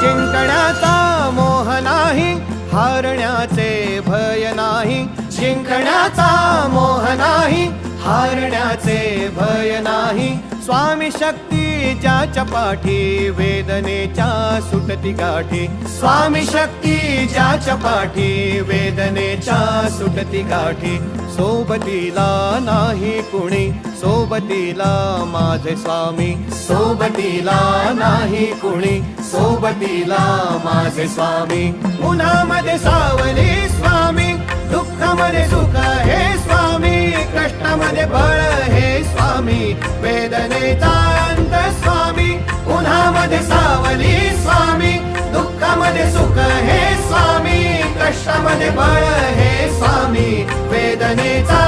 जिंकण्याचा मोह नाही, हारण्याचे भय नाही. जिंकण्याचा मोह नाही, हारण्याचे भय नाही. स्वामी शक्ती ज्याच्या पाठी, वेदनेच्या सुटती गाठी. स्वामी शक्ती ज्याच्या पाठी, वेदनेच्या सुटती गाठी. सोबतीला नाही कुणी, सोबतीला माझे स्वामी. सोबतीला नाही कुणी, सोबतीला माझे स्वामी. उन्हामध्ये सावली स्वामी, दुःखामध्ये सुख हे स्वामी. कष्टामध्ये बळ हे स्वामी, वेदनेचा अंत स्वामी. उन्हामध्ये सावली स्वामी, दुःखामध्ये सुख हे स्वामी. कष्टामध्ये बळ हे स्वामी, वेदनेचा